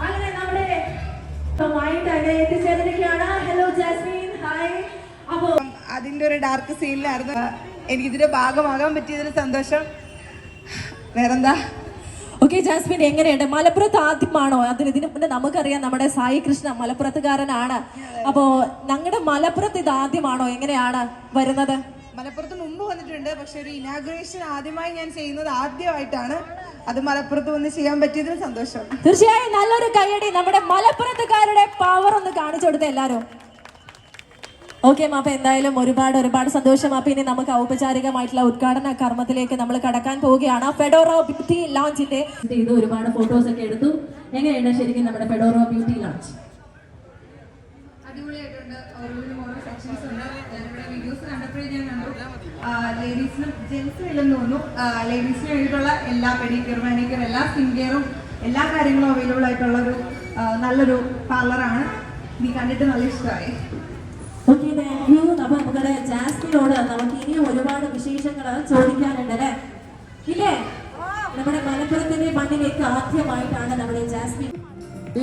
അങ്ങനെ നമ്മുടെ എത്തിച്ചേർന്നിരിക്കുകയാണ്. Hello Jasmine, hi. അപ്പോ അതിന്റെ ഒരു ഡാർക്ക് സീനിലായിരുന്നു എനിക്കിതിന്റെ ഭാഗമാകാൻ പറ്റിയതിന് സന്തോഷം. വേറെന്താ? ഓക്കെ ജാസ്മിൻ, എങ്ങനെയുണ്ട്? മലപ്പുറത്ത് ആദ്യമാണോ? ഇതിനു മുന്നേ നമുക്കറിയാം നമ്മുടെ സായി കൃഷ്ണ മലപ്പുറത്തുകാരനാണ്. അപ്പോ ഞങ്ങളുടെ മലപ്പുറത്ത് ഇത് ആദ്യമാണോ? എങ്ങനെയാണ് വരുന്നത്? മലപ്പുറത്ത് മുമ്പ് വന്നിട്ടുണ്ട്, പക്ഷെ ഒരു ഇനാഗുറേഷൻ ആദ്യമായി ഞാൻ ചെയ്യുന്നത് ആദ്യമായിട്ടാണ്. അത് മലപ്പുറത്ത് വന്ന് ചെയ്യാൻ പറ്റിയതിന് സന്തോഷം. തീർച്ചയായും നല്ലൊരു കൈയടി നമ്മുടെ മലപ്പുറത്തുകാരുടെ പവർ ഒന്ന് കാണിച്ചു കൊടുത്ത എല്ലാരും. ഓക്കെ മാപ്പ, എന്തായാലും ഒരുപാട് സന്തോഷം. അപ്പൊ ഇനി നമുക്ക് ഔപചാരികമായിട്ടുള്ള ഉദ്ഘാടന കർമ്മത്തിലേക്ക് നമ്മൾ കടക്കാൻ പോവുകയാണ്. ഫെഡോറോ ബ്യൂട്ടി ലോഞ്ചിന്റെ ഇത് ഒരുപാട് ഫോട്ടോസ് ഒക്കെ എടുത്തു. എങ്ങനെയുണ്ട് ശരിക്കും നമ്മുടെ ഫെഡോറോ ബ്യൂട്ടി ലോഞ്ച്? അടിപൊളിയായിട്ടുണ്ട്. ഓരോ സെക്ഷൻസ് ഉണ്ട്. ഞാനിവിടെ വീഡിയോസ് കണ്ടപ്പോഴേ ഞാൻ കണ്ടു ലേഡീസിനും ജെൻസിനും ഇല്ലെന്ന് തോന്നുന്നു. ലേഡീസിന് വേണ്ടിയിട്ടുള്ള എല്ലാ പെഡിക്യൂർ, മാനിക്യൂർ, എല്ലാ സ്കിൻ കെയറും എല്ലാ കാര്യങ്ങളും അവൈലബിൾ ആയിട്ടുള്ള ഒരു നല്ലൊരു പാർലറാണ്. നീ കണ്ടിട്ട് നല്ല ഇഷ്ടമായി. Okay, thank you. അപ്പൊ നമ്മുടെ ജാസ്മിനോട് നമുക്ക് ഇനിയും ഒരുപാട് വിശേഷങ്ങൾ ചോദിക്കാനുണ്ട് അല്ലേ? ഇല്ലേ? നമ്മുടെ മലപ്പുറത്തിന്റെ മണ്ണിലേക്ക് ആദ്യമായിട്ടാണ് നമ്മുടെ Jasmine.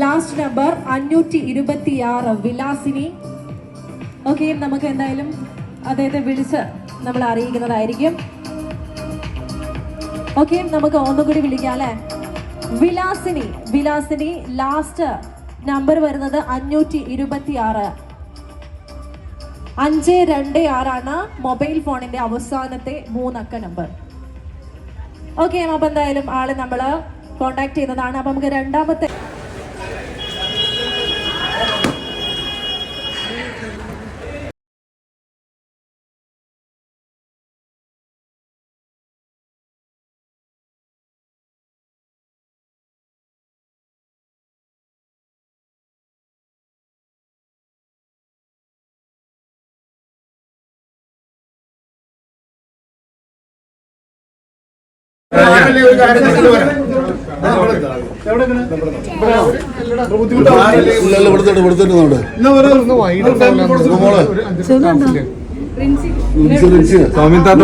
Last number 526 Vilasini. Okay, നമുക്ക് എന്തായാലും അദ്ദേഹത്തെ വിളിച്ച് നമ്മൾ അറിയിക്കുന്നതായിരിക്കും. ഓക്കെ, നമുക്ക് ഒന്നുകൂടി വിളിക്കാം അല്ലെ? വിലാസിനി ലാസ്റ്റ് നമ്പർ വരുന്നത് 526. 526 മൊബൈൽ ഫോണിന്റെ അവസാനത്തെ 3 അക്ക നമ്പർ. ഓക്കെ, അപ്പൊ എന്തായാലും ആള് നമ്മള് കോണ്ടാക്ട് ചെയ്യുന്നതാണ്. അപ്പൊ നമുക്ക് രണ്ടാമത്തെ സ്വാമി താത്ത